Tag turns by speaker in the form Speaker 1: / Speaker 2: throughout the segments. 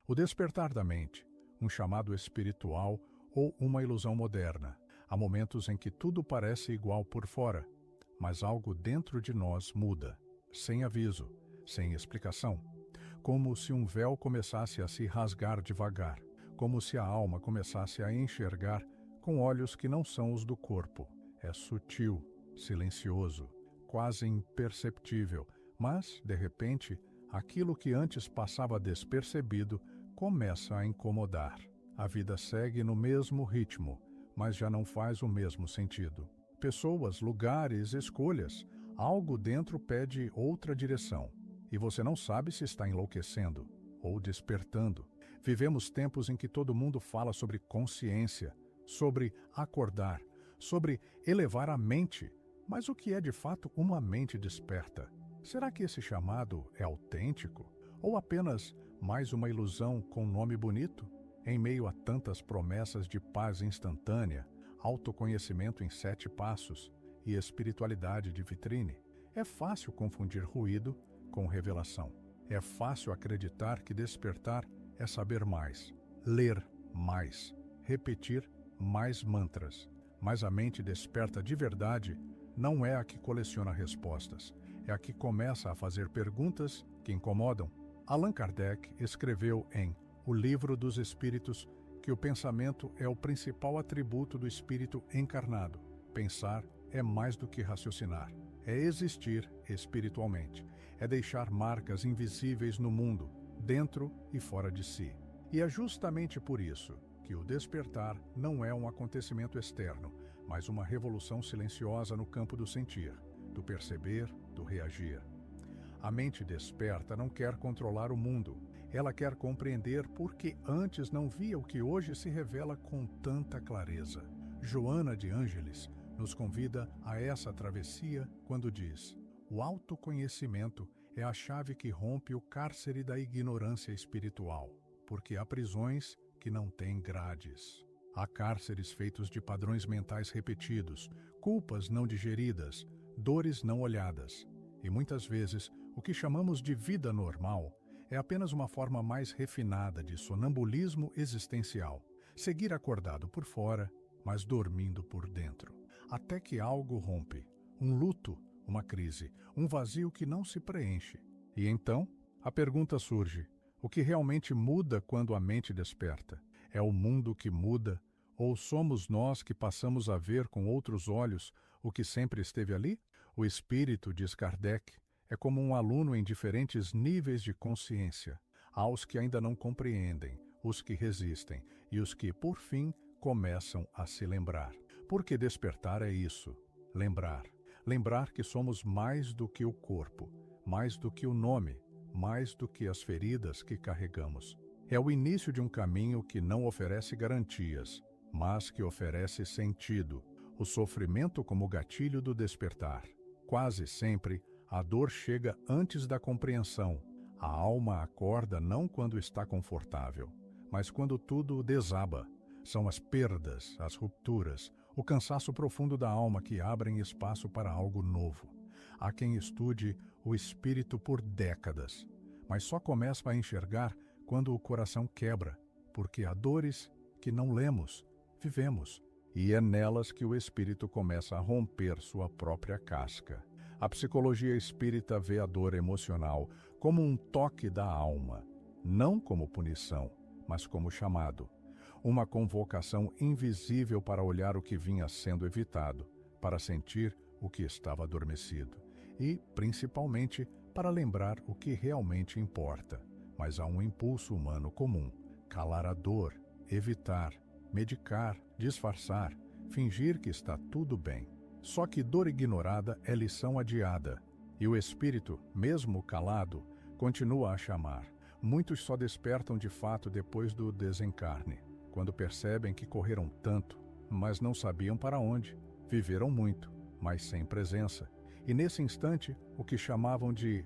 Speaker 1: O despertar da mente, um chamado espiritual ou uma ilusão moderna. Há momentos em que tudo parece igual por fora, mas algo dentro de nós muda, sem aviso, sem explicação. Como se um véu começasse a se rasgar devagar, como se a alma começasse a enxergar com olhos que não são os do corpo. É sutil, silencioso, quase imperceptível, mas, de repente, aquilo que antes passava despercebido começa a incomodar. A vida segue no mesmo ritmo, mas já não faz o mesmo sentido. Pessoas, lugares, escolhas, algo dentro pede outra direção. E você não sabe se está enlouquecendo ou despertando. Vivemos tempos em que todo mundo fala sobre consciência, sobre acordar, sobre elevar a mente. Mas o que é de fato uma mente desperta? Será que esse chamado é autêntico? Ou apenas mais uma ilusão com nome bonito? Em meio a tantas promessas de paz instantânea, autoconhecimento em 7 passos e espiritualidade de vitrine, é fácil confundir ruído com revelação. É fácil acreditar que despertar é saber mais, ler mais, repetir mais mantras. Mas a mente desperta de verdade não é a que coleciona respostas, é a que começa a fazer perguntas que incomodam. Allan Kardec escreveu em O Livro dos Espíritos que o pensamento é o principal atributo do espírito encarnado. Pensar é mais do que raciocinar. É existir espiritualmente. É deixar marcas invisíveis no mundo, dentro e fora de si. E é justamente por isso que o despertar não é um acontecimento externo, mas uma revolução silenciosa no campo do sentir, do perceber, do reagir. A mente desperta não quer controlar o mundo. Ela quer compreender por que antes não via o que hoje se revela com tanta clareza. Joana de Ângeles nos convida a essa travessia quando diz: o autoconhecimento é a chave que rompe o cárcere da ignorância espiritual, porque há prisões que não têm grades. Há cárceres feitos de padrões mentais repetidos, culpas não digeridas, dores não olhadas. E muitas vezes, o que chamamos de vida normal é apenas uma forma mais refinada de sonambulismo existencial. Seguir acordado por fora, mas dormindo por dentro. Até que algo rompe. Um luto, uma crise, um vazio que não se preenche. E então, a pergunta surge: o que realmente muda quando a mente desperta? É o mundo que muda? Ou somos nós que passamos a ver com outros olhos o que sempre esteve ali? O espírito, diz Kardec, é como um aluno em diferentes níveis de consciência. Há os que ainda não compreendem, os que resistem e os que, por fim, começam a se lembrar. Porque despertar é isso, lembrar. Lembrar que somos mais do que o corpo, mais do que o nome, mais do que as feridas que carregamos. É o início de um caminho que não oferece garantias, mas que oferece sentido, o sofrimento como gatilho do despertar. Quase sempre, a dor chega antes da compreensão. A alma acorda não quando está confortável, mas quando tudo desaba. São as perdas, as rupturas, o cansaço profundo da alma que abrem espaço para algo novo. Há quem estude o espírito por décadas, mas só começa a enxergar quando o coração quebra, porque há dores que não lemos, vivemos, e é nelas que o espírito começa a romper sua própria casca. A psicologia espírita vê a dor emocional como um toque da alma, não como punição, mas como chamado. Uma convocação invisível para olhar o que vinha sendo evitado, para sentir o que estava adormecido e, principalmente, para lembrar o que realmente importa. Mas há um impulso humano comum: calar a dor, evitar, medicar, disfarçar, fingir que está tudo bem. Só que dor ignorada é lição adiada, e o espírito, mesmo calado, continua a chamar. Muitos só despertam de fato depois do desencarne, quando percebem que correram tanto, mas não sabiam para onde. Viveram muito, mas sem presença. E nesse instante, o que chamavam de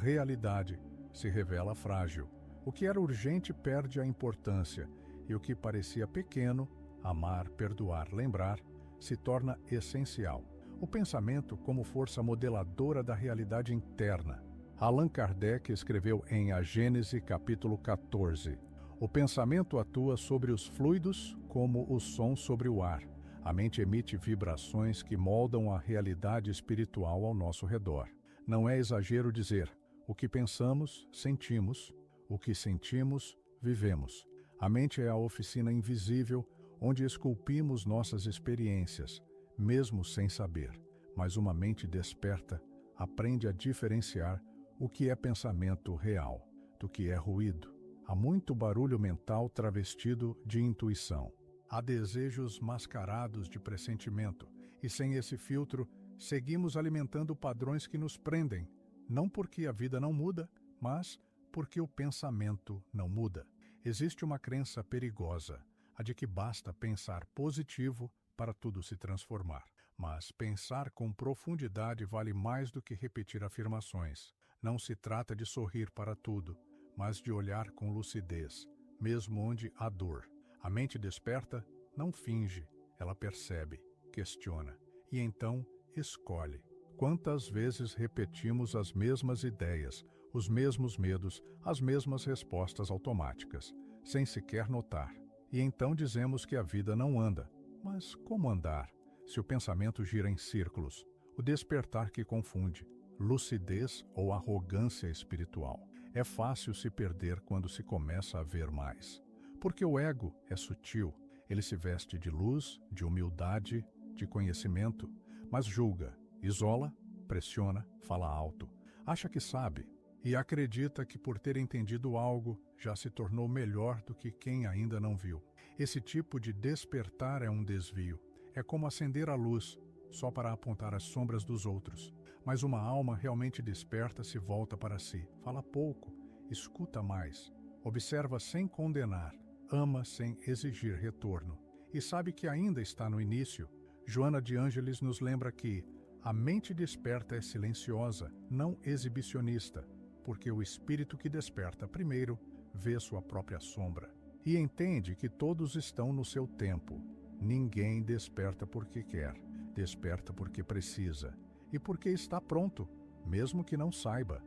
Speaker 1: realidade se revela frágil. O que era urgente perde a importância, e o que parecia pequeno, amar, perdoar, lembrar, se torna essencial. O pensamento como força modeladora da realidade interna. Allan Kardec escreveu em A Gênese, capítulo 14, O pensamento atua sobre os fluidos como o som sobre o ar. A mente emite vibrações que moldam a realidade espiritual ao nosso redor. Não é exagero dizer: o que pensamos, sentimos; o que sentimos, vivemos. A mente é a oficina invisível onde esculpimos nossas experiências, mesmo sem saber. Mas uma mente desperta aprende a diferenciar o que é pensamento real do que é ruído. Há muito barulho mental travestido de intuição. Há desejos mascarados de pressentimento, e sem esse filtro, seguimos alimentando padrões que nos prendem, não porque a vida não muda, mas porque o pensamento não muda. Existe uma crença perigosa, a de que basta pensar positivo para tudo se transformar. Mas pensar com profundidade vale mais do que repetir afirmações. Não se trata de sorrir para tudo, mas de olhar com lucidez, mesmo onde há dor. A mente desperta não finge, ela percebe, questiona e então escolhe. Quantas vezes repetimos as mesmas ideias, os mesmos medos, as mesmas respostas automáticas, sem sequer notar? E então dizemos que a vida não anda. Mas como andar, se o pensamento gira em círculos? O despertar que confunde lucidez ou arrogância espiritual. É fácil se perder quando se começa a ver mais. Porque o ego é sutil, ele se veste de luz, de humildade, de conhecimento, mas julga, isola, pressiona, fala alto, acha que sabe e acredita que por ter entendido algo já se tornou melhor do que quem ainda não viu. Esse tipo de despertar é um desvio. É como acender a luz só para apontar as sombras dos outros. Mas uma alma realmente desperta se volta para si, fala pouco, escuta mais, observa sem condenar, ama sem exigir retorno e sabe que ainda está no início. Joana de Ângeles nos lembra que a mente desperta é silenciosa, não exibicionista, porque o espírito que desperta primeiro vê sua própria sombra e entende que todos estão no seu tempo. Ninguém desperta porque quer, desperta porque precisa e porque está pronto, mesmo que não saiba.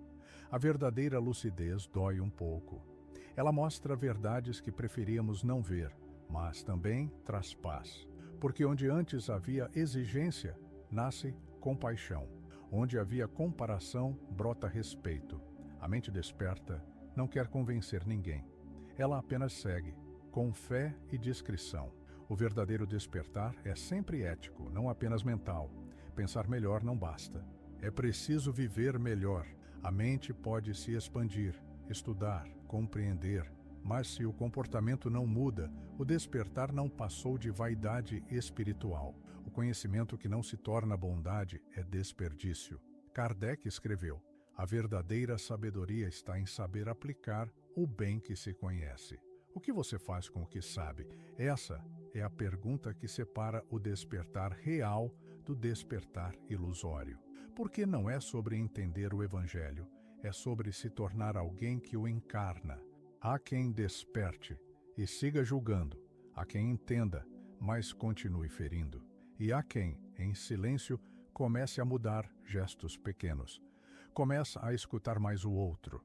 Speaker 1: A verdadeira lucidez dói um pouco. Ela mostra verdades que preferíamos não ver, mas também traz paz. Porque onde antes havia exigência, nasce compaixão. Onde havia comparação, brota respeito. A mente desperta não quer convencer ninguém. Ela apenas segue, com fé e discrição. O verdadeiro despertar é sempre ético, não apenas mental. Pensar melhor não basta. É preciso viver melhor. A mente pode se expandir, estudar, compreender, mas se o comportamento não muda, o despertar não passou de vaidade espiritual. O conhecimento que não se torna bondade é desperdício. Kardec escreveu: a verdadeira sabedoria está em saber aplicar o bem que se conhece. O que você faz com o que sabe? Essa é a pergunta que separa o despertar real do despertar ilusório. Porque não é sobre entender o Evangelho, é sobre se tornar alguém que o encarna. Há quem desperte e siga julgando, há quem entenda, mas continue ferindo. E há quem, em silêncio, comece a mudar gestos pequenos. Começa a escutar mais o outro,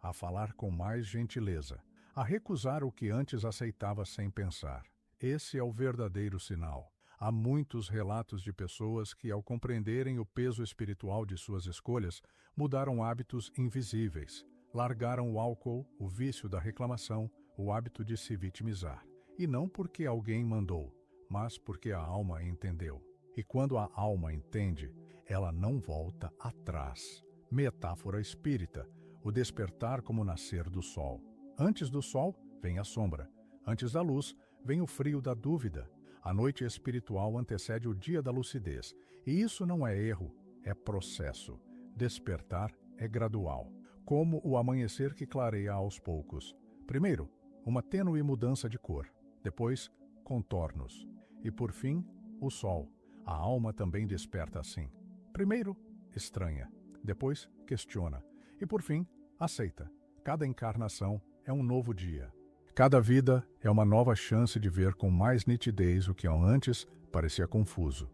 Speaker 1: a falar com mais gentileza, a recusar o que antes aceitava sem pensar. Esse é o verdadeiro sinal. Há muitos relatos de pessoas que, ao compreenderem o peso espiritual de suas escolhas, mudaram hábitos invisíveis, largaram o álcool, o vício da reclamação, o hábito de se vitimizar. E não porque alguém mandou, mas porque a alma entendeu. E quando a alma entende, ela não volta atrás. Metáfora espírita, o despertar como o nascer do sol. Antes do sol, vem a sombra. Antes da luz, vem o frio da dúvida. A noite espiritual antecede o dia da lucidez. E isso não é erro, é processo. Despertar é gradual, como o amanhecer que clareia aos poucos. Primeiro, uma tênue mudança de cor. Depois, contornos. E por fim, o sol. A alma também desperta assim. Primeiro, estranha. Depois, questiona. E por fim, aceita. Cada encarnação é um novo dia. Cada vida é uma nova chance de ver com mais nitidez o que antes parecia confuso.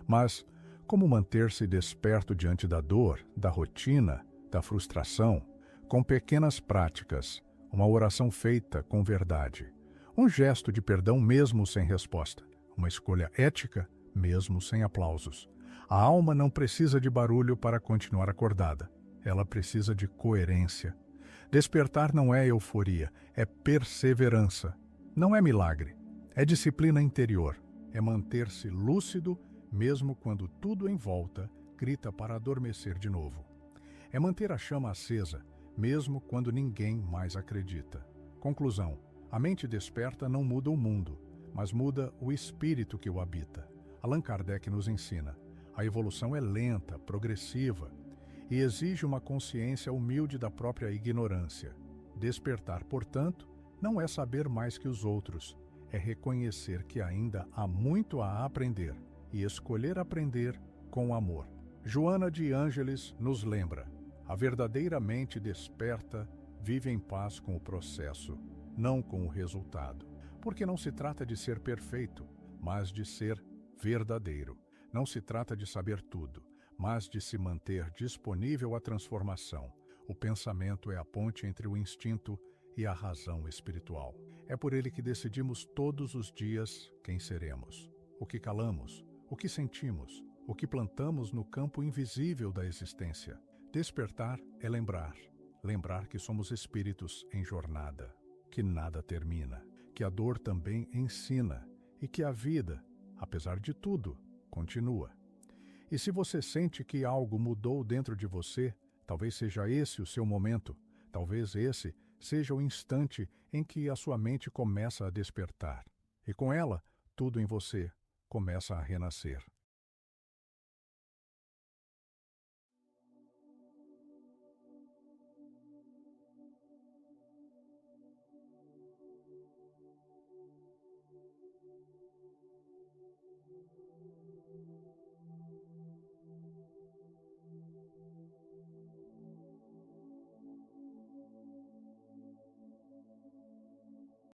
Speaker 1: Mas como manter-se desperto diante da dor, da rotina, da frustração? Com pequenas práticas, uma oração feita com verdade, um gesto de perdão mesmo sem resposta, uma escolha ética mesmo sem aplausos. A alma não precisa de barulho para continuar acordada. Ela precisa de coerência. Despertar não é euforia, é perseverança. Não é milagre, é disciplina interior. É manter-se lúcido mesmo quando tudo em volta grita para adormecer de novo. É manter a chama acesa, mesmo quando ninguém mais acredita. Conclusão: a mente desperta não muda o mundo, mas muda o espírito que o habita. Allan Kardec nos ensina: a evolução é lenta, progressiva e exige uma consciência humilde da própria ignorância. Despertar, portanto, não é saber mais que os outros, é reconhecer que ainda há muito a aprender e escolher aprender com amor. Joana de Ângeles nos lembra: a verdadeira mente desperta vive em paz com o processo, não com o resultado. Porque não se trata de ser perfeito, mas de ser verdadeiro. Não se trata de saber tudo, mas de se manter disponível à transformação. O pensamento é a ponte entre o instinto e a razão espiritual. É por ele que decidimos todos os dias quem seremos, o que calamos, o que sentimos, o que plantamos no campo invisível da existência. Despertar é lembrar que somos espíritos em jornada, que nada termina, que a dor também ensina e que a vida, apesar de tudo, continua. E se você sente que algo mudou dentro de você, talvez seja esse o seu momento, talvez esse seja o instante em que a sua mente começa a despertar. E com ela, tudo em você começa a renascer.